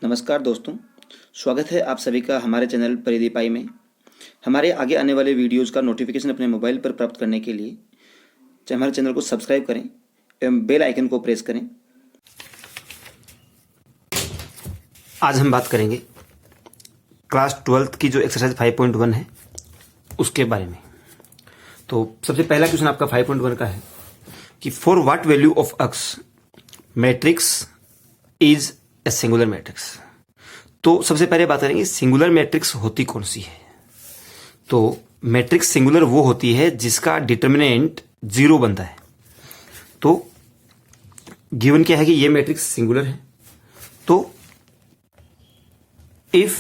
नमस्कार दोस्तों, स्वागत है आप सभी का हमारे चैनल परिधि पाई में। हमारे आगे आने वाले वीडियोज़ का नोटिफिकेशन अपने मोबाइल पर प्राप्त करने के लिए हमारे चैनल को सब्सक्राइब करें एवं बेल आइकन को प्रेस करें। आज हम बात करेंगे क्लास 12th की जो एक्सरसाइज 5.1 है उसके बारे में। तो सबसे पहला क्वेश्चन आपका 5.1 का है कि for what value of x matrix is a singular matrix. तो सबसे पहले बात करेंगे सिंगुलर मैट्रिक्स होती कौन सी है। तो मैट्रिक्स सिंगुलर वो होती है जिसका डिटर्मिनेंट 0 बनता है। तो गिवन क्या है कि ये मैट्रिक्स सिंगुलर है। तो if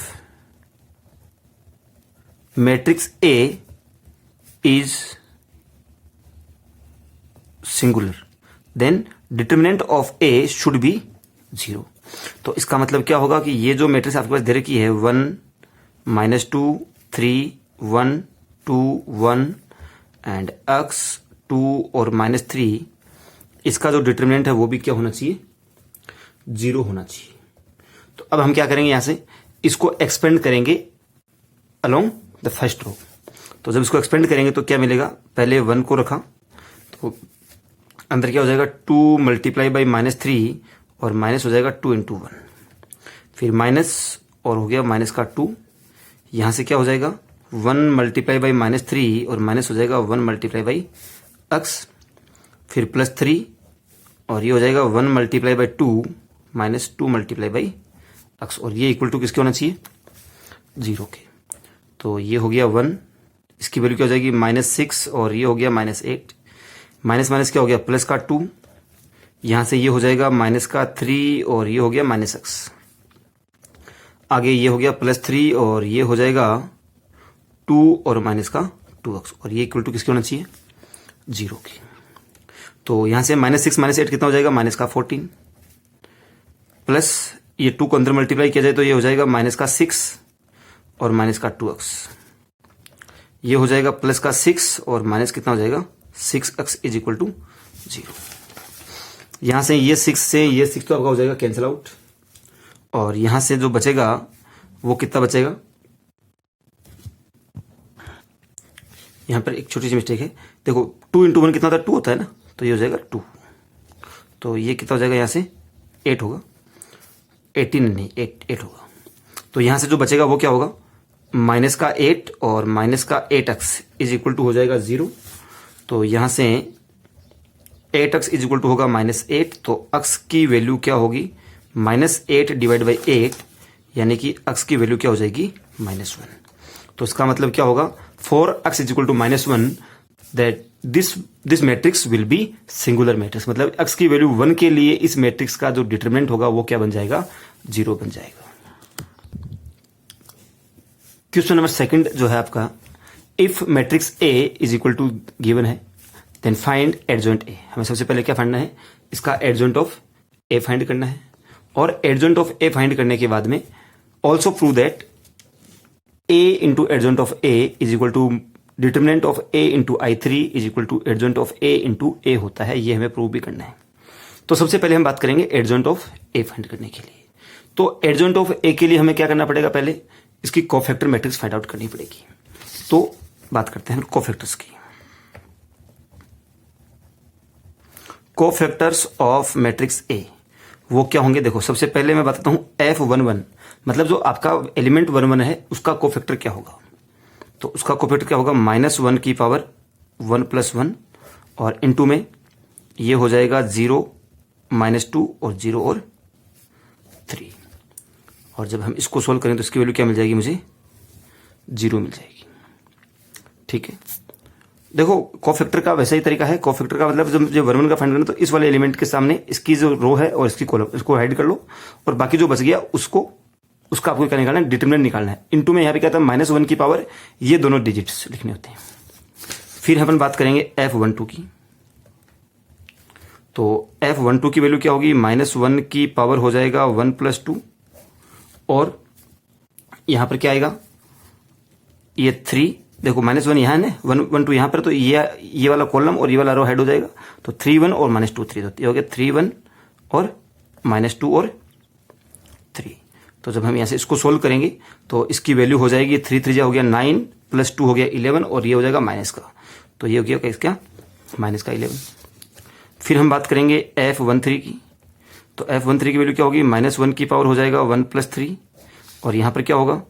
matrix A is singular then determinant of A should be 0। तो इसका मतलब क्या होगा कि ये जो मैट्रिक्स आपके पास दे रखी है 1 -2 3 1 2 1 एंड x 2 और -3, इसका जो डिटर्मिनेंट है वो भी क्या होना चाहिए, 0 होना चाहिए। तो अब हम क्या करेंगे, यहां से इसको एक्सपेंड करेंगे अलोंग द फर्स्ट रो। तो जब इसको एक्सपेंड करेंगे तो क्या मिलेगा, पहले 1 को रखा तो अंदर क्या हो जाएगा 2 मल्टीप्लाई बाई -3 और माइनस हो जाएगा 2 इंटू 1, फिर माइनस और हो गया माइनस का 2, यहां से क्या हो जाएगा 1 मल्टीप्लाई बाई -3 और माइनस हो जाएगा 1 मल्टीप्लाई बाई x, फिर +3 और ये हो जाएगा 1 multiply by 2 minus 2 multiply by x, और ये इक्वल टू किसके होना चाहिए, 0 के। तो ये हो गया 1, इसकी वैल्यू क्या हो जाएगी -6 और ये हो गया -8, माइनस माइनस क्या हो गया प्लस का 2, यहां से ये हो जाएगा माइनस का 3 और ये हो गया -x, आगे ये हो गया +3 और ये हो जाएगा 2 और माइनस का 2x, और ये इक्वल टू किसके होना चाहिए, 0 के। तो यहां से -6 -8 कितना हो जाएगा, माइनस का 14, प्लस ये 2 को अंदर मल्टीप्लाई किया जाए तो ये हो जाएगा माइनस का 6 और माइनस का 2x, ये हो जाएगा प्लस का 6 और माइनस कितना हो जाएगा 6x इज इक्वल टू 0। यहां से ये 6 से ये 6 तो आपका हो जाएगा कैंसिल आउट, और यहां से जो बचेगा वो कितना बचेगा, यहां पर एक छोटी सी मिस्टेक है, देखो 2 इंटू 1 कितना होता है, 2 होता है ना, तो ये हो जाएगा 2, तो ये कितना हो जाएगा, यहां से 8 होगा, 18 नहीं 8 होगा। तो यहां से जो बचेगा वो क्या होगा, माइनस का 8 और माइनस का 8x इज इक्वल टू हो जाएगा 0। तो यहां से 8x इज इक्वल टू होगा -8, तो x की वैल्यू क्या होगी, -8 डिवाइड बाई 8, यानी कि x की वैल्यू क्या हो जाएगी -1। तो इसका मतलब क्या होगा, for x is equal to -1 that this matrix will be singular matrix. मतलब x की वैल्यू 1 के लिए इस मैट्रिक्स का जो डिटरमिनेंट होगा वो क्या बन जाएगा, 0 बन जाएगा। क्वेश्चन नंबर 2 जो है आपका, if matrix A is equal to given है देन फाइंड एडजॉइंट ए। हमें सबसे पहले क्या फाइंडना है, इसका एडजॉइंट ऑफ ए फाइंड करना है, और एडजॉइंट ऑफ ए फाइंड करने के बाद में also prove that A into adjoint of A is equal to determinant of A into I3 is equal to adjoint of A into A होता है, ये हमें प्रूव भी करना है। तो सबसे पहले हम बात करेंगे एडजॉइंट ऑफ ए फाइंड करने के लिए। तो एडजॉइंट ऑफ ए के लिए हमें क्या करना पड़ेगा, पहले इसकी कोफैक्टर मैट्रिक्स फाइंड आउट करनी पड़ेगी। तो बात करते हैं कोफैक्टर्स की। कोफैक्टर्स ऑफ मैट्रिक्स ए वो क्या होंगे, देखो सबसे पहले मैं बताता हूं F11, मतलब जो आपका एलिमेंट 1 है उसका कोफैक्टर क्या होगा। तो उसका कोफैक्टर क्या होगा, -1 की पावर 1 + 1, और इनटू में ये हो जाएगा 0 -2 और 0 और 3, और जब हम इसको सोल्व करें तो इसकी वैल्यू क्या मिल जाएगी, मुझे 0 मिल जाएगी। ठीक है, देखो कोफैक्टर का वैसा ही तरीका है। कोफैक्टर का मतलब जब 1 का फाइंड करना तो इस वाले एलिमेंट के सामने इसकी जो रो है और इसकी कॉलम, इसको हाइड कर लो, और बाकी जो बच गया उसका आपको क्या निकालना है, डिटरमिनेंट निकालना है। इनटू में यहाँ पे क्या था, -1 की पावर, ये दोनों डिजिट्स लिखने होते हैं। फिर अपन बात करेंगे F12 की। तो F12 की वैल्यू क्या होगी, -1 की पावर हो जाएगा 1 + 2, और यहां पर क्या आएगा, ये 3, देखो -1 यहाँ है ना, 1 1 2 यहाँ पर, तो ये वाला कॉलम और ये वाला रो हेड हो जाएगा, तो 3 1 और -2 3, तो ये हो गया 3 1 और -2 और 3। तो जब हम यहाँ से इसको सोल्व करेंगे तो इसकी वैल्यू हो जाएगी 3 3 हो गया 9 प्लस 2 हो गया 11 और ये हो जाएगा माइनस का, तो ये हो गया इसका माइनस का 11। फिर हम बात करेंगे F13 की, तो F13 की वैल्यू क्या होगी, -1 की पावर हो जाएगा 1 + 3 और यहाँ पर क्या होगा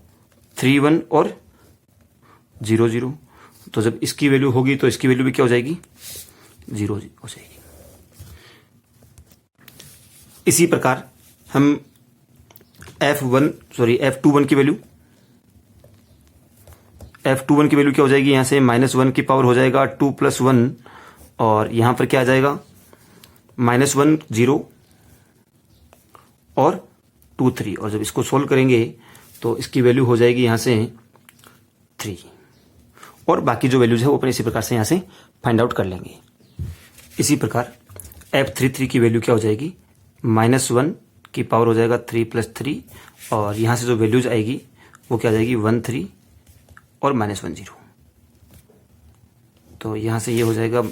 3 1 और 0 0, तो जब इसकी वैल्यू होगी तो इसकी वैल्यू भी क्या हो जाएगी 0 हो जाएगी। इसी प्रकार हम F21 की वैल्यू क्या हो जाएगी, यहां से -1 की पावर हो जाएगा 2 + 1 और यहां पर क्या आ जाएगा -1 0 और 2 3 और जब इसको सोल्व करेंगे तो इसकी वैल्यू हो जाएगी यहां से 3 और बाकी जो वैल्यूज है वो अपन इसी प्रकार से यहां से फाइंड आउट कर लेंगे। इसी प्रकार F33 की वैल्यू क्या हो जाएगी, -1 की पावर हो जाएगा 3 + 3 और यहां से जो वैल्यूज आएगी वो क्या आ जाएगी 1 3 और -1 0, तो यहां से ये हो जाएगा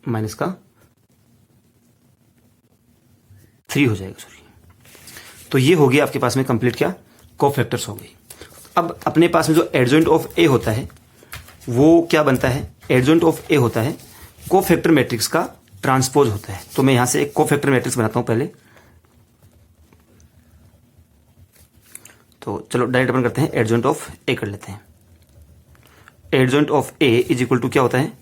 माइनस का 3 हो जाएगा, सॉरी। तो ये हो गया आपके पास में कंप्लीट क्या कोफैक्टर्स हो गए। अब अपने पास में जो एडजॉइंट ऑफ ए होता है वो क्या बनता है, एडजॉइंट ऑफ ए होता है कोफैक्टर मैट्रिक्स का ट्रांसपोज होता है। तो मैं यहां से एक कोफैक्टर मैट्रिक्स बनाता हूं पहले, तो चलो डायरेक्ट अपन करते हैं एडजॉइंट ऑफ ए कर लेते हैं। Adjoint of A is equal to क्या होता है,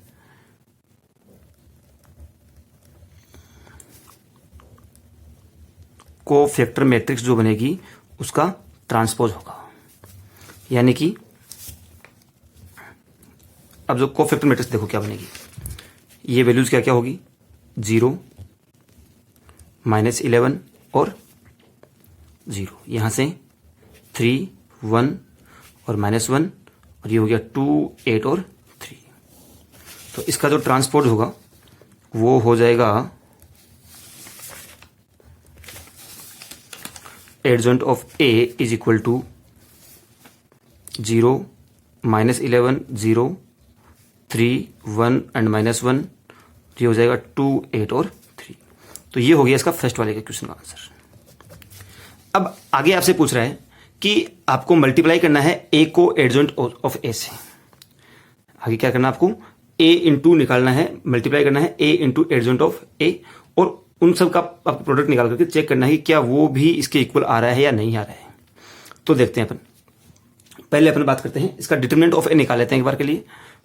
कोफैक्टर मैट्रिक्स जो बनेगी उसका ट्रांसपोज होगा, यानी कि अब जो कोफैक्टर मैट्रिक्स देखो क्या बनेगी, ये वैल्यूज क्या क्या होगी 0 -11 और 0, यहां से 3 1 और -1 और ये हो गया 2 8 और 3। तो इसका जो ट्रांसपोज होगा वो हो जाएगा adjoint of A is equal to 0 -11 0 3 1 and -1, ये हो जाएगा 2 8 और 3। तो ये हो गया इसका फर्स्ट वाले का क्वेश्चन का आंसर। अब आगे आपसे पूछ रहा है कि आपको मल्टीप्लाई करना है ए को एडजॉइंट ऑफ ए से। आगे क्या करना है आपको, ए इंटू निकालना है, मल्टीप्लाई करना है ए इंटू एडजॉइंट ऑफ ए और उन सब का आपको प्रोडक्ट निकाल करके चेक करना है कि क्या वो भी इसके इक्वल आ रहा है या नहीं आ रहा है। तो देखते हैं अपन, पहले अपन बात करते हैं इसका डिटरमिनेंट ऑफ ए निकाल लेते हैं एक बार के लिए,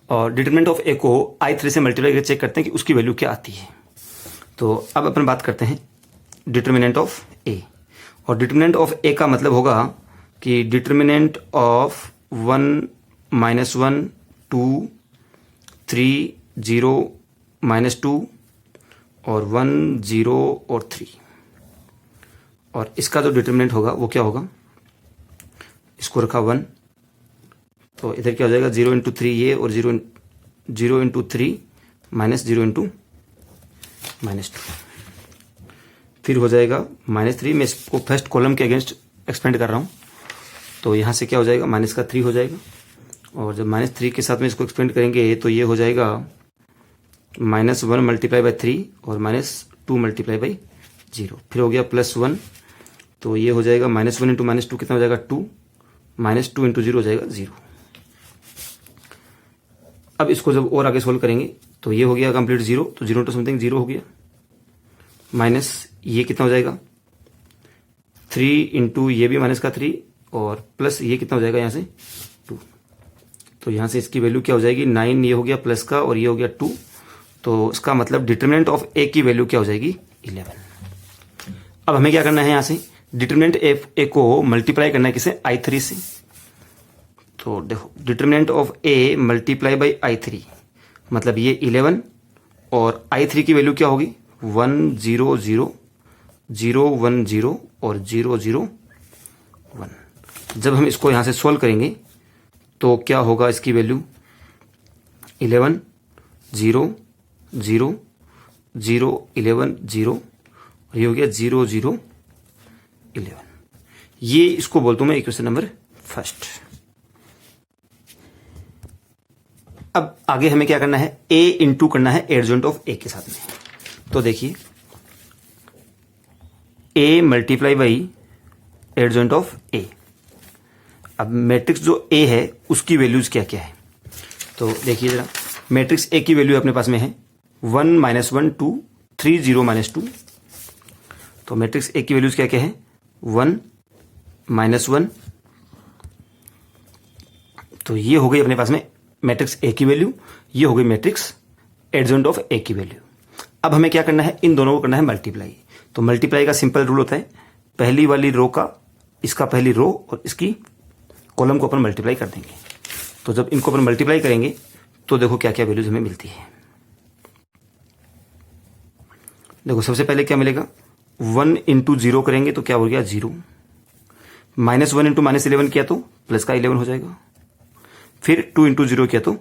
और डिटरमिनेंट ऑफ ए को I3 से मल्टीप्लाई करके चेक करते हैं कि उसकी वैल्यू क्या आती है। तो अब अपन बात करते हैं डिटरमिनेंट ऑफ ए, और डिटरमिनेंट ऑफ ए का मतलब होगा कि डिटरमिनेंट ऑफ 1 -1 2 3 0 -2 और 1 0 और 3, और इसका जो डिटरमिनेंट होगा वो क्या होगा, इसको रखा 1, तो इधर क्या हो जाएगा 0 × 3 ये और 0 × 3 -0 × -2, फिर हो जाएगा -3। मैं इसको फर्स्ट कॉलम के अगेंस्ट एक्सपेंड कर रहा हूँ, तो यहाँ से क्या हो जाएगा -3 हो जाएगा, और जब -3 के साथ में इसको एक्सपेंड करेंगे तो ये हो जाएगा -1 × 3 और -2 × 0, फिर हो गया +1, तो ये हो जाएगा -1 × -2 कितना हो जाएगा 2, -2 × 0 हो जाएगा 0। अब इसको जब और आगे सोल्व करेंगे तो ये हो गया कंप्लीट 0, तो 0 × समथिंग 0 हो गया, माइनस ये कितना हो जाएगा 3 × ये भी -3 और प्लस ये कितना हो जाएगा यहाँ से 2, तो यहाँ से इसकी वैल्यू क्या हो जाएगी 9, ये हो गया प्लस का और ये हो गया 2, तो इसका मतलब डिटरमिनेंट ऑफ ए की वैल्यू क्या हो जाएगी 11। अब हमें क्या करना है, यहाँ से डिटरमिनेंट ए को मल्टीप्लाई करना है किसे I3 से। तो देखो determinant of A multiply by I3 मतलब ये 11 और I3 की वैल्यू क्या होगी 1 0 0 0 1 0 और 0 0 1। जब हम इसको यहां से सोल्व करेंगे तो क्या होगा, इसकी वैल्यू 11 0 0 0 11 0 और ये हो गया 0 0 11। ये इसको बोलता हूं मैं इक्वेशन नंबर फर्स्ट। अब आगे हमें क्या करना है, a इंटू करना है एडजॉइंट ऑफ a के साथ में। तो देखिए a multiply by adjoint of A. अब मैट्रिक्स जो ए है उसकी वैल्यूज क्या क्या है, तो देखिए जरा, मैट्रिक्स ए की वैल्यू अपने पास में है 1 -1 2 3 0 -2। तो मैट्रिक्स ए की वैल्यूज क्या क्या है, 1 -1, तो ये हो गई अपने पास में मैट्रिक्स ए की वैल्यू, ये हो गई मैट्रिक्स एडजॉइंट ऑफ ए की वैल्यू। अब हमें क्या करना है, इन दोनों को करना है मल्टीप्लाई। तो मल्टीप्लाई का सिंपल रूल होता है, पहली वाली रो का इसका पहली रो और इसकी कॉलम को अपन मल्टीप्लाई कर देंगे। तो जब इनको अपन मल्टीप्लाई करेंगे तो देखो क्या क्या वैल्यूज हमें मिलती है। देखो सबसे पहले क्या मिलेगा, 1 इंटू 0 करेंगे तो क्या हो गया 0, -1 इंटू -11 किया तो प्लस का 11 हो जाएगा, फिर 2 इंटू 0 किया तो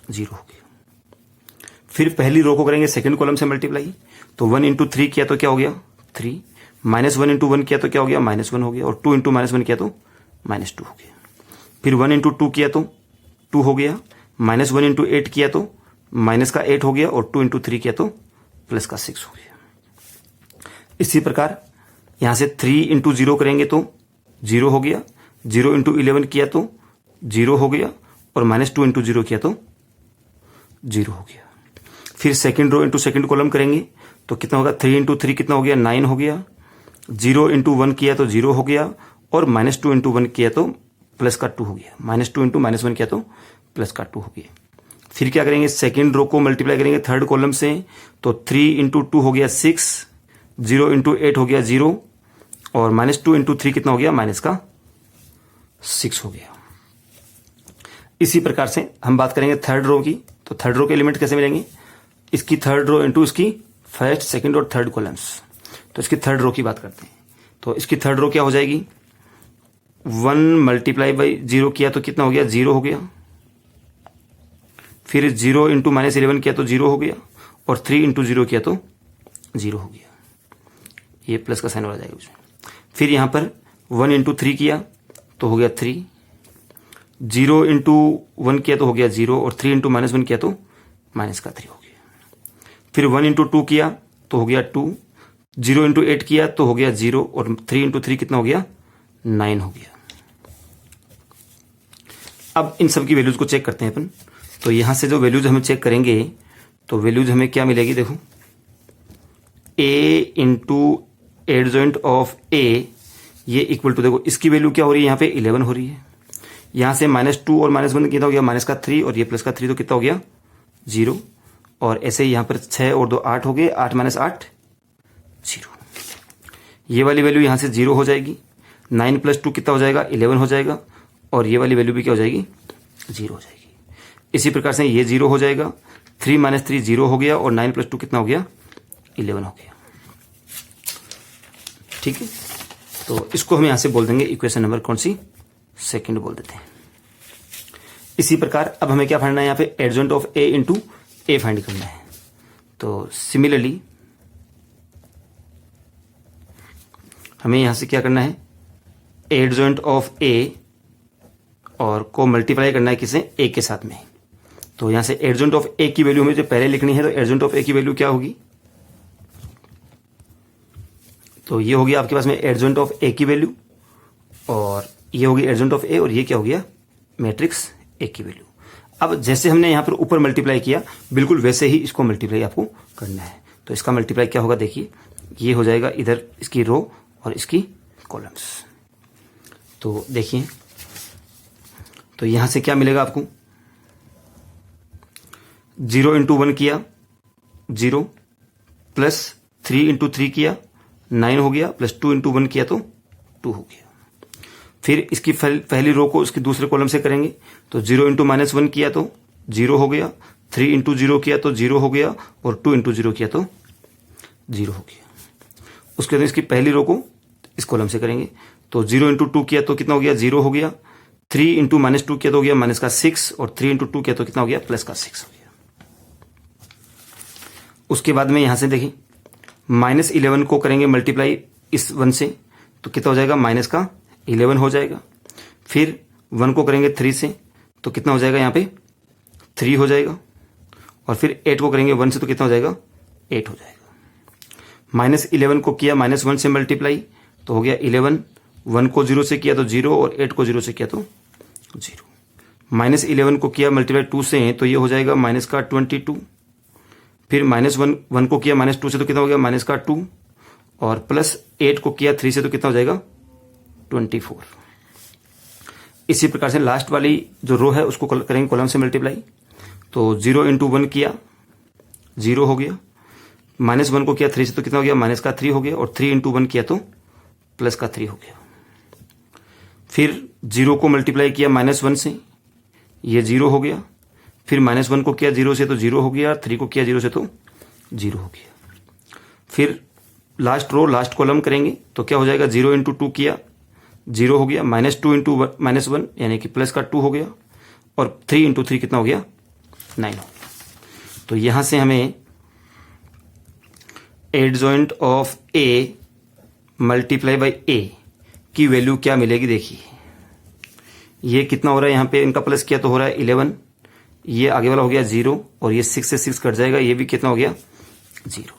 0 हो गया। फिर पहली रो को करेंगे सेकंड कॉलम से मल्टीप्लाई, तो 1 इंटू 3 किया तो क्या हो गया 3, -1 इंटू 1 किया तो क्या हो गया -1 हो गया, और 2 इंटू -1 किया तो -2 हो गया। फिर 1 इंटू 2 किया तो 2 हो गया, -1 इंटू 8 किया तो -8 हो गया, और 2 इंटू 3 किया तो प्लस का 6 हो गया। इसी प्रकार यहां से 3 इंटू 0 करेंगे तो 0 हो गया, 0 इंटू 11 किया तो 0 हो गया, और -2 इंटू 0 किया तो 0 हो गया। फिर second row into second column करेंगे तो कितना होगा, 3 इंटू 3 कितना हो गया 9 हो गया, 0 इंटू 1 किया तो 0 हो गया, और -2 इंटू 1 किया तो प्लस का 2 हो गया, -2 इंटू -1 किया तो प्लस का 2 हो गया। फिर क्या करेंगे, सेकंड रो को मल्टीप्लाई करेंगे थर्ड कॉलम से, तो 3 इंटू 2 हो गया 6, 0 इंटू 8 हो गया 0, और -2 इंटू 3 कितना हो गया -6 हो गया। इसी प्रकार से हम बात करेंगे थर्ड रो की, तो थर्ड रो के एलिमेंट कैसे मिलेंगे, इसकी थर्ड रो इंटू इसकी फर्स्ट सेकंड और थर्ड कॉलम्स। तो इसकी थर्ड रो की बात करते हैं, तो इसकी थर्ड रो क्या हो जाएगी, 1 मल्टीप्लाई बाई 0 किया तो कितना हो गया 0 हो गया, फिर 0 इंटू -11 किया तो 0 हो गया, और 3 इंटू 0 किया तो 0 हो गया, ये प्लस का साइन हो जाएगा उसमें। फिर यहां पर 1 इंटू 3 किया तो हो गया 3, 0 इंटू 1 किया तो हो गया 0, और 3 इंटू -1 किया तो माइनस का 3 हो गया। फिर 1 इंटू 2 किया तो हो गया 2, 0 इंटू 8 किया तो हो गया 0, और 3 इंटू 3 कितना हो गया 9 हो गया। अब इन सब की वैल्यूज को चेक करते हैं अपन। तो यहां से जो वैल्यूज हम चेक करेंगे तो वैल्यूज हमें क्या मिलेगी, देखो a into adjoint of a, ये इक्वल टू, देखो इसकी वैल्यू क्या हो रही है यहाँ पे 11 हो रही है, यहां से -2 और -1 कितना हो गया माइनस का 3, और ये प्लस का 3 तो कितना हो गया 0, और ऐसे ही यहां पर 6 और 2 8 हो गए, 8 - 8 0। ये वाली वैल्यू यहां से 0 हो जाएगी, 9 + 2 कितना हो जाएगा 11 हो जाएगा, और ये वाली वैल्यू भी क्या हो जाएगी 0 हो जाएगी। इसी प्रकार से ये 0 हो जाएगा, 3 - 3 0 हो गया, और 9 + 2 कितना हो गया 11 हो गया। ठीक है, तो इसको हम यहां से बोल देंगे इक्वेशन नंबर कौन सी, सेकंड बोल देते हैं। इसी प्रकार अब हमें क्या फाइंड करना है, यहाँ पे adjoint of a into A find करना है। तो सिमिलरली हमें यहां से क्या करना है, एडजॉइंट ऑफ a और को मल्टीप्लाई करना है किसे, a के साथ में। तो यहां से एडजॉइंट ऑफ a की वैल्यू हमें जो पहले लिखनी है, तो एडजॉइंट ऑफ a की वैल्यू क्या होगी, तो ये होगी आपके पास में एडजॉइंट ऑफ a की वैल्यू, और ये होगी एडजॉइंट ऑफ a, और ये क्या हो गया मैट्रिक्स a की वैल्यू। अब जैसे हमने यहां पर ऊपर मल्टीप्लाई किया, बिल्कुल वैसे ही इसको मल्टीप्लाई आपको करना है। तो इसका मल्टीप्लाई क्या होगा, देखिए ये हो जाएगा इधर इसकी रो और इसकी कॉलम्स। तो देखिए, तो यहां से क्या मिलेगा आपको, 0 इंटू 1 किया 0, प्लस 3 इंटू 3 किया 9 हो गया, प्लस 2 इंटू 1 किया तो 2 हो गया। फिर इसकी पहली रो को इसके दूसरे कॉलम से करेंगे, तो 0 इंटू -1 किया तो 0 हो गया, 3 इंटू 0 किया तो 0 हो गया, और 2 इंटू 0 किया तो 0 हो गया। उसके बाद इसकी पहली रो को इस कॉलम से करेंगे, तो 0 इंटू 2 किया तो कितना हो गया 0 हो गया, 3 इंटू -2 किया तो हो गया -6, और 3 इंटू 2 किया तो कितना हो गया +6 हो गया। उसके बाद में यहां से देखिए -11 को करेंगे मल्टीप्लाई इस 1 से, तो कितना हो जाएगा -11 हो जाएगा। फिर 1 को करेंगे 3 से, तो कितना हो जाएगा यहाँ पे 3 हो जाएगा, और फिर 8 को करेंगे 1 से, तो कितना हो जाएगा 8 हो जाएगा। -11 को किया -1 से मल्टीप्लाई, तो हो गया 11, 1 को 0 से किया तो 0 और 8 को 0 से किया तो 0। -11 को किया मल्टीप्लाई 2 से तो ये हो जाएगा माइनस का 22। फिर -1 को किया -2 से तो कितना हो गया माइनस का 2 और +8 को किया 3 से तो कितना हो जाएगा 24। इसी प्रकार से लास्ट वाली जो रो है उसको करेंगे कॉलम से मल्टीप्लाई। तो 0 × 1 किया 0 हो गया, -1 को किया 3 से तो कितना हो गया माइनस का 3 हो गया और 3 × 1 किया तो प्लस का 3 हो गया। फिर 0 को मल्टीप्लाई किया -1 से, ये 0 हो गया। फिर -1 को किया 0 से तो 0 हो गया, 3 को किया 0 से तो 0 हो गया। फिर लास्ट रो लास्ट कॉलम करेंगे तो क्या हो जाएगा 0 × 2 किया 0 हो गया, -2 × -1 यानी कि प्लस का 2 हो गया और 3 × 3 कितना हो गया 9 हो गया। तो यहां से हमें adjoint of A multiply by A की वैल्यू क्या मिलेगी। देखिए ये कितना हो रहा है, यहां पे इनका प्लस किया तो हो रहा है 11, ये आगे वाला हो गया 0 और ये 6 से 6 कट जाएगा, ये भी कितना हो गया 0।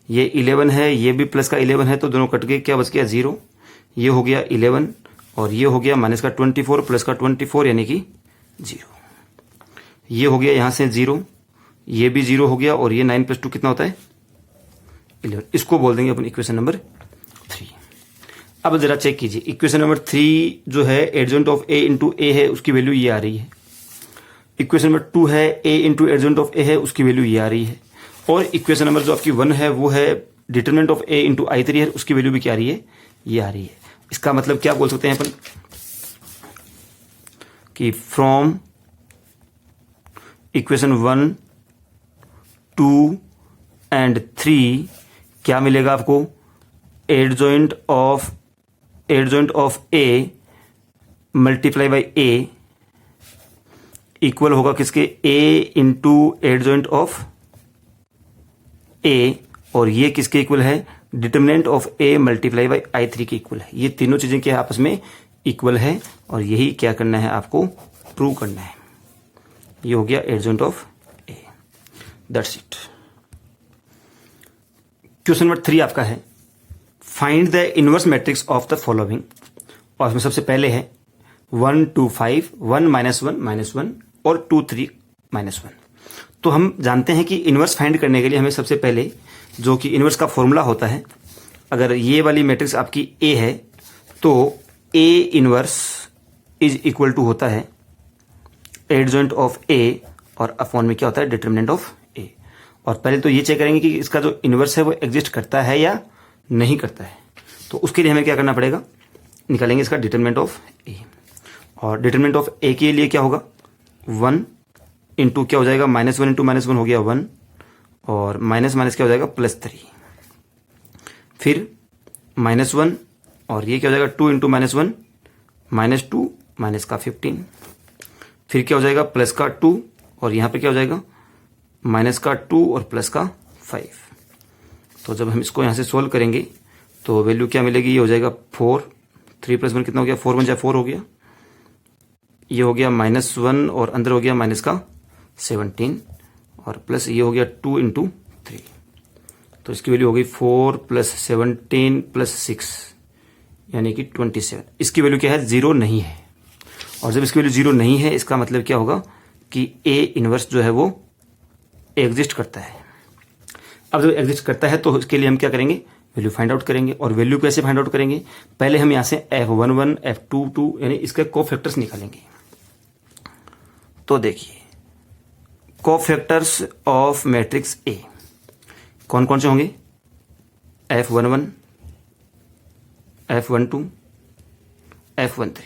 ये 11 है, ये भी प्लस का 11 है तो दोनों कट के क्या बच गया 0। ये हो गया 11 और ये हो गया माइनस का 24 प्लस का 24 यानी कि 0। ये हो गया यहां से 0, ये भी 0 हो गया और ये 9 + 2 कितना होता है 11। इसको बोल देंगे अपन इक्वेशन नंबर 3। अब जरा चेक कीजिए इक्वेशन नंबर 3 जो है एडजॉइंट ऑफ A × A है उसकी वैल्यू ये आ रही है। इक्वेशन नंबर 2 है A × एडजॉइंट ऑफ A है उसकी वैल्यू ये आ रही है। और इक्वेशन नंबर जो आपकी 1 है वो है डिटरमिनेंट ऑफ A × I3 है, उसकी वैल्यू भी क्या आ रही है ये आ रही है। इसका मतलब क्या बोल सकते हैं अपन कि फ्रॉम इक्वेशन 1, 2 एंड 3 क्या मिलेगा आपको, adjoint of A multiply by A equal होगा किसके A × एडजॉइंट ऑफ A और ये किसके इक्वल है determinant of A multiply by I3 के इक्वल है। ये तीनों चीजें क्या आपस में इक्वल है और यही क्या करना है आपको प्रूव करना है। ये हो गया adjoint of A, that's it. Question number 3 आपका है find the inverse matrix of the following. और इसमें सबसे पहले है 1 2 5 1 -1 -1 और 2 3 -1। तो हम जानते हैं कि इनवर्स फाइंड करने के लिए हमें सबसे पहले जो कि इनवर्स का फॉर्मूला होता है, अगर ये वाली मैट्रिक्स आपकी A है तो A inverse is equal to होता है एडजॉइंट ऑफ A और अपॉन में क्या होता है डिटरमिनेंट ऑफ A। और पहले तो ये चेक करेंगे कि इसका जो इनवर्स है वो एग्जिस्ट करता है या नहीं करता है। तो उसके लिए हमें क्या करना पड़ेगा, निकालेंगे इसका डिटरमिनेंट ऑफ A। और डिटरमिनेंट ऑफ A के लिए क्या होगा 1 × क्या हो जाएगा -1 × -1 हो गया 1 और माइनस माइनस क्या हो जाएगा +3। फिर -1 और ये क्या हो जाएगा 2 × -1 -2 माइनस का 15। फिर क्या हो जाएगा प्लस का 2 और यहाँ पे क्या हो जाएगा माइनस का 2 और प्लस का 5। तो जब हम इसको यहाँ से सोल्व करेंगे तो वैल्यू क्या मिलेगी, ये हो जाएगा 4, 3 + 1 कितना हो गया 4 × 1 = 4 हो गया। ये हो गया -1 और अंदर हो गया माइनस का 17 और प्लस ये हो गया 2 × 3। तो इसकी वैल्यू हो गई 4 + 17 + 6 यानी कि 27। इसकी वैल्यू क्या है 0 नहीं है। और जब इसकी वैल्यू 0 नहीं है इसका मतलब क्या होगा कि A इनवर्स जो है वो एग्जिस्ट करता है। अब जब एग्जिस्ट करता है तो इसके लिए हम क्या करेंगे वैल्यू फाइंड आउट करेंगे। और वैल्यू कैसे फाइंड आउट करेंगे, पहले हम यहां से F11 F22 यानी इसके कोफैक्टर्स निकालेंगे। तो देखिए कोफैक्टर्स ऑफ मैट्रिक्स A कौन कौन से होंगे, F11 F12 F13।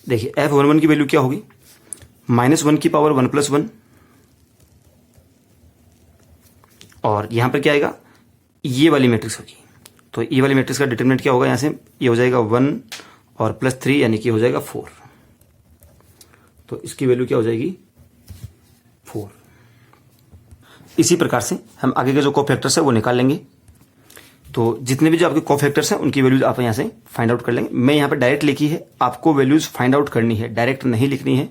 देखिए F11 की वैल्यू क्या होगी -1 की पावर 1 + 1 और यहां पर क्या आएगा ये वाली मैट्रिक्स होगी। तो ये वाली मैट्रिक्स का डिटरमिनेंट क्या होगा, यहां से ये हो जाएगा 1 और +3 यानी कि हो जाएगा 4। तो इसकी वैल्यू क्या हो जाएगी 4। इसी प्रकार से हम आगे के जो कोफैक्टर्स है वो निकाल लेंगे। तो जितने भी जो आपके कोफैक्टर्स हैं उनकी वैल्यूज आप यहां से फाइंड आउट कर लेंगे। मैं यहां पे डायरेक्ट लिखी है, आपको वैल्यूज फाइंड आउट करनी है, डायरेक्ट नहीं लिखनी है।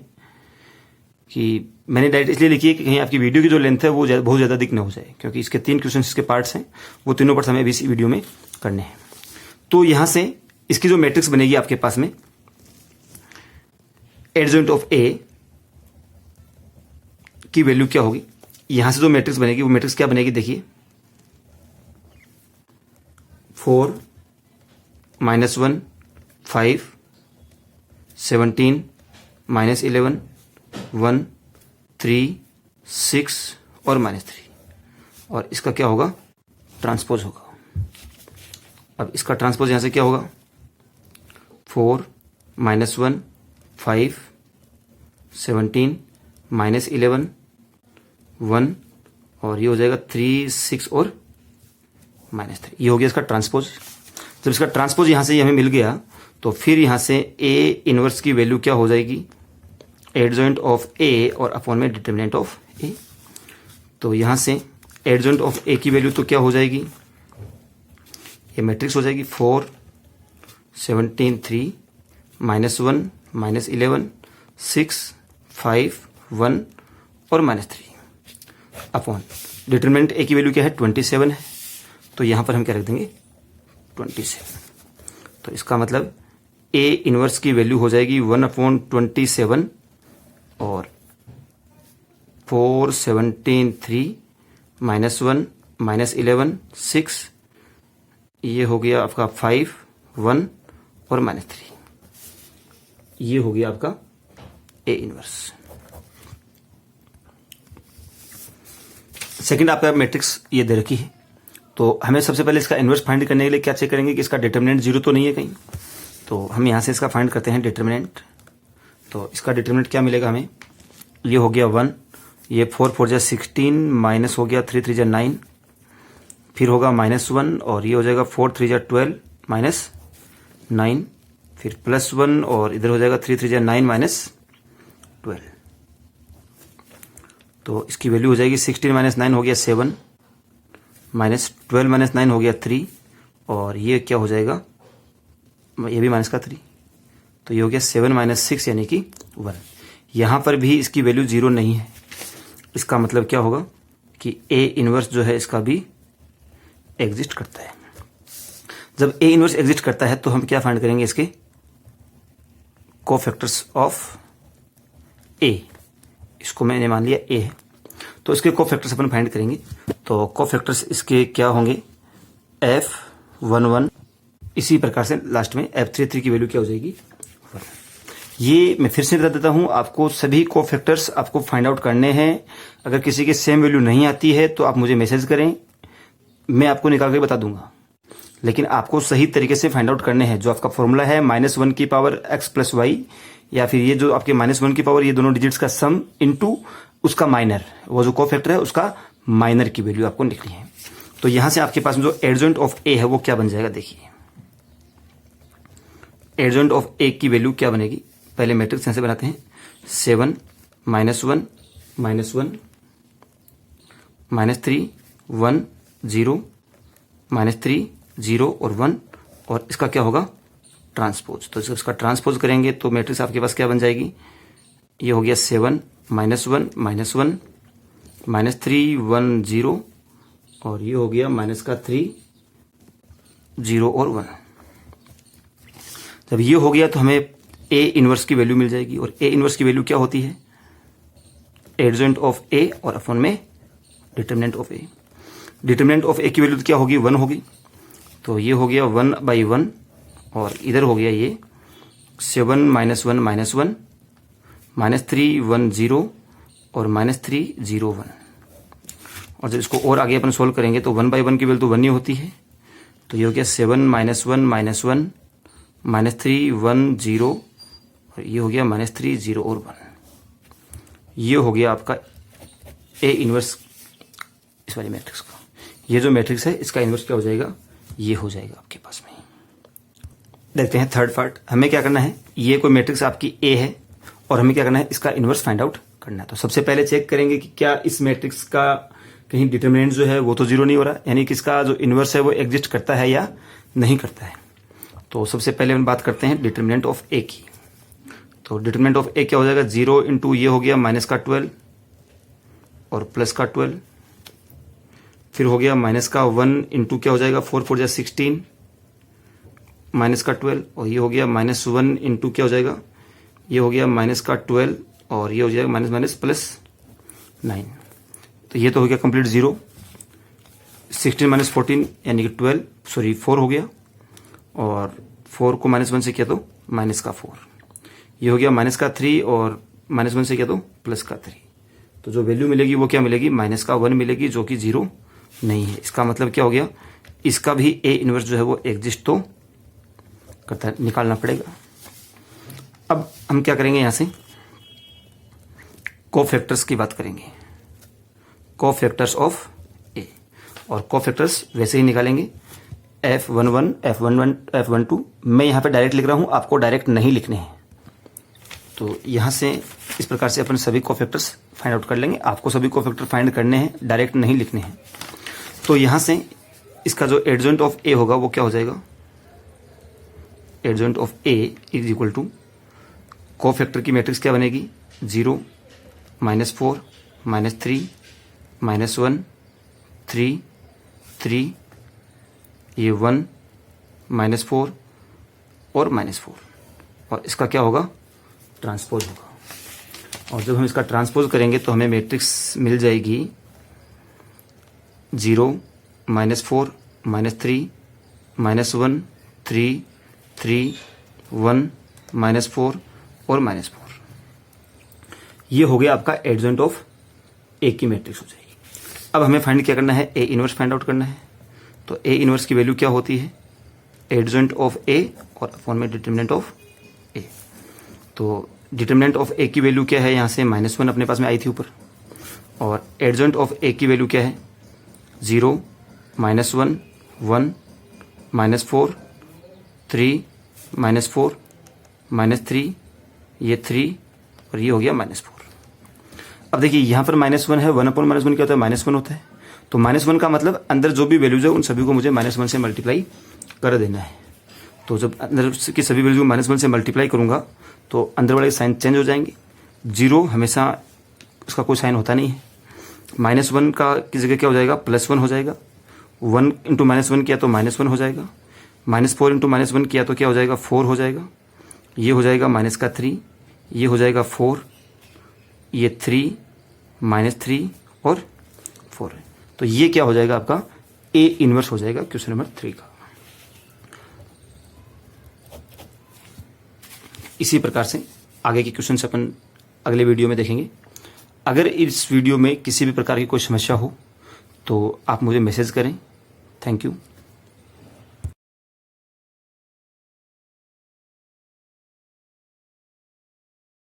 कि मैंने डायरेक्ट इसलिए लिखी है कि कहीं आपकी वीडियो की जो लेंथ है वो बहुत ज़्यादा दिख न हो जाए, क्योंकि इसके 3 क्वेश्चन इसके पार्ट्स हैं, वो तीनों पार्ट्स हमें अभी इसी वीडियो में करने हैं। तो यहाँ से इसकी जो मैट्रिक्स बनेगी आपके पास में एडजॉइंट ऑफ ए की वैल्यू क्या होगी, यहां से जो मैट्रिक्स बनेगी वो मैट्रिक्स क्या बनेगी, देखिए 4 -1 5 17 -11 1 3 6 और -3, और इसका क्या होगा, ट्रांसपोज होगा। अब इसका ट्रांसपोज यहां से क्या होगा, 4 -1 5 17 -11 1 और ये हो जाएगा 3 6 और -3, ये हो गया इसका ट्रांसपोज। जब इसका ट्रांसपोज यहां से हमें मिल गया तो फिर यहां से ए इनवर्स की वैल्यू क्या हो जाएगी, एडजॉइंट ऑफ ए और अपॉन में डिटर्मिनेंट ऑफ ए। तो यहां से एडजॉइंट ऑफ ए की वैल्यू तो क्या हो जाएगी, ये मैट्रिक्स हो जाएगी 4 17 3 -1 -11 6 5 1 और -3 अपॉन डिटरमिनेंट ए की वैल्यू क्या है, 27 है, तो यहां पर हम क्या रख देंगे 27। तो इसका मतलब ए इनवर्स की वैल्यू हो जाएगी 1/27 और 4 17 3 -1 -11 6, ये हो गया आपका 5 1 और -3, ये हो गया आपका ए इनवर्स। सेकंड आपका मैट्रिक्स ये दे रखी है, तो हमें सबसे पहले इसका इनवर्स फाइंड करने के लिए क्या चेक करेंगे कि इसका डिटर्मिनेंट 0 तो नहीं है कहीं। तो हम यहां से इसका फाइंड करते हैं डिटर्मिनेंट। तो इसका डिटर्मिनेंट क्या मिलेगा हमें, ये हो गया 1, ये 4 4 जा 16 माइनस हो गया 3 3 जा 9, फिर होगा -1 और ये हो जाएगा 4 3 जा 12 माइनस 9, फिर +1 और इधर हो जाएगा 3 3 जा 9 -12। तो इसकी वैल्यू हो जाएगी 16 - 9 हो गया 7 -12 - 9 हो गया 3 और ये क्या हो जाएगा, ये भी माइनस का 3, तो ये हो गया 7 - 6 यानी कि 1। यहां पर भी इसकी वैल्यू 0 नहीं है, इसका मतलब क्या होगा कि ए इनवर्स जो है इसका भी एग्जिस्ट करता है। जब ए इनवर्स एग्जिस्ट करता है तो हम क्या फाइंड करेंगे, इसके कोफैक्टर्स ऑफ ए, इसको मैंने मान लिया ए है, तो इसके कोफैक्टर्स अपन फाइंड करेंगे। तो कोफैक्टर्स इसके क्या होंगे, F11, इसी प्रकार से लास्ट में F33 की वैल्यू क्या हो जाएगी 1। ये मैं फिर से बता देता हूं, आपको सभी कोफैक्टर्स आपको फाइंड आउट करने हैं। अगर किसी के सेम वैल्यू नहीं आती है तो आप मुझे मैसेज करें, मैं आपको निकाल के बता दूंगा, लेकिन आपको सही तरीके से फाइंड आउट करने हैं। जो आपका फॉर्मूला है -1 की पावर x + y, या फिर ये जो आपके -1 की पावर ये दोनों डिजिट्स का सम इनटू उसका माइनर, वो जो कोफैक्टर है उसका माइनर की वैल्यू आपको निकली है। तो यहां से आपके पास में जो एडजॉइंट ऑफ ए है वो क्या बन जाएगा, देखिए एडजॉइंट ऑफ ए की वैल्यू क्या बनेगी, पहले मैट्रिक्स यहां से बनाते हैं 7 -1 -1 -3 1 0 -3 0 और 1, और इसका क्या होगा ट्रांसपोज। तो इसका ट्रांसपोज करेंगे तो मैट्रिक्स आपके पास क्या बन जाएगी, ये हो गया 7 -1 -1 -3 1 0 और ये हो गया -3 0 और 1। जब ये हो गया तो हमें ए इनवर्स की वैल्यू मिल जाएगी, और ए इनवर्स की वैल्यू क्या होती है, एडजॉइंट ऑफ ए और अपॉन में determinant of A. Determinant of A की वैल्यू क्या होगी 1 होगी, तो ये हो गया 1/1 और इधर हो गया ये 7 -1 -1 -3 1 0 और -3 0 1। और जब इसको और आगे अपन सोल्व करेंगे तो 1/1 की वैल्यू तो 1 ही होती है, तो ये हो गया 7 -1 -1 -3 1 0 और ये हो गया -3 0 और 1। ये हो गया आपका ए इनवर्स इस वाली मैट्रिक्स का। ये जो मैट्रिक्स है इसका इनवर्स क्या हो जाएगा, ये हो जाएगा आपके पास में। देखते हैं थर्ड पार्ट, हमें क्या करना है, ये कोई मैट्रिक्स आपकी ए है और हमें क्या करना है, इसका इनवर्स फाइंड आउट करना है। तो सबसे पहले चेक करेंगे कि क्या इस मैट्रिक्स का कहीं डिटरमिनेंट जो है वो तो 0 नहीं हो रहा, यानी कि इसका जो इनवर्स है वो एग्जिस्ट करता है या नहीं करता है। तो सबसे पहले हम बात करते हैं डिटरमिनेंट ऑफ ए की। तो डिटरमिनेंट ऑफ ए क्या हो जाएगा, 0 इंटू ये हो गया -12 और +12, फिर हो गया -1 इंटू क्या हो जाएगा 4 4 16 माइनस का 12 और ये हो गया -1 इंटू क्या हो जाएगा, ये हो गया माइनस का 12 और ये हो जाएगा माइनस माइनस प्लस 9। तो ये तो हो गया कंप्लीट 0। 16 माइनस 14 यानी कि 4 हो गया और 4 को -1 से किया तो माइनस का 4। ये हो गया माइनस का 3 और -1 से किया तो प्लस का 3। तो जो वैल्यू मिलेगी वो क्या मिलेगी, माइनस का 1 मिलेगी, जो कि 0 नहीं है। इसका मतलब क्या हो गया, इसका भी ए इनवर्स जो है वो एग्जिस्ट तो करता है, निकालना पड़ेगा। अब हम क्या करेंगे, यहां से कोफैक्टर्स की बात करेंगे, कोफैक्टर्स ऑफ ए। और कोफैक्टर्स वैसे ही निकालेंगे F11, F11, F12। मैं यहां पे डायरेक्ट लिख रहा हूं, आपको डायरेक्ट नहीं लिखने हैं। तो यहां से इस प्रकार से अपन सभी कोफैक्टर्स फाइंड आउट कर लेंगे। आपको सभी कोफैक्टर फाइंड करने हैं, डायरेक्ट नहीं लिखने हैं। तो यहां से इसका जो एडजॉइंट ऑफ ए होगा वो क्या हो जाएगा, adjoint of A is equal to cofactor की मैट्रिक्स क्या बनेगी, 0, -4, -3, -1, 3, 3, ये 1, -4 और -4। और इसका क्या होगा, ट्रांसपोज होगा। और जब हम इसका ट्रांसपोज करेंगे तो हमें मैट्रिक्स मिल जाएगी 0, -4, -3, -1, 3, 3, 1, -4 और -4। ये हो गया आपका एडजॉइंट ऑफ ए की मैट्रिक्स हो जाएगी। अब हमें फाइंड क्या करना है, ए इनवर्स फाइंड आउट करना है। तो ए इनवर्स की वैल्यू क्या होती है, एडजॉइंट ऑफ ए और अपॉन में डिटरमिनेंट ऑफ ए। तो डिटरमिनेंट ऑफ ए की वैल्यू क्या है, यहाँ से -1 अपने पास में आई थी ऊपर, और एडजॉइंट ऑफ ए की वैल्यू क्या है, 0, -1, 1, -4, 3, -4, -3, ये 3 और ये हो गया -4। अब देखिए यहाँ पर -1 है, 1 अपॉन -1 क्या होता है, -1 होता है। तो -1 का मतलब अंदर जो भी वैल्यूज है उन सभी को मुझे -1 से मल्टीप्लाई कर देना है। तो जब अंदर की सभी वैल्यू -1 से मल्टीप्लाई करूंगा तो अंदर वाले साइन चेंज हो जाएंगे। 0 हमेशा उसका कोई साइन होता नहीं है। -1 का की जगह क्या हो जाएगा, +1 हो जाएगा। 1 इंटू -1 किया तो -1 हो जाएगा। -4 इंटू -1 किया तो क्या हो जाएगा, 4 हो जाएगा। ये हो जाएगा -3, ये हो जाएगा 4, ये 3, -3 और 4 है। तो ये क्या हो जाएगा, आपका ए इनवर्स हो जाएगा क्वेश्चन नंबर 3 का। इसी प्रकार से आगे के क्वेश्चन अपन अगले वीडियो में देखेंगे। अगर इस वीडियो में किसी भी प्रकार की कोई समस्या हो तो आप मुझे मैसेज करें। Thank you.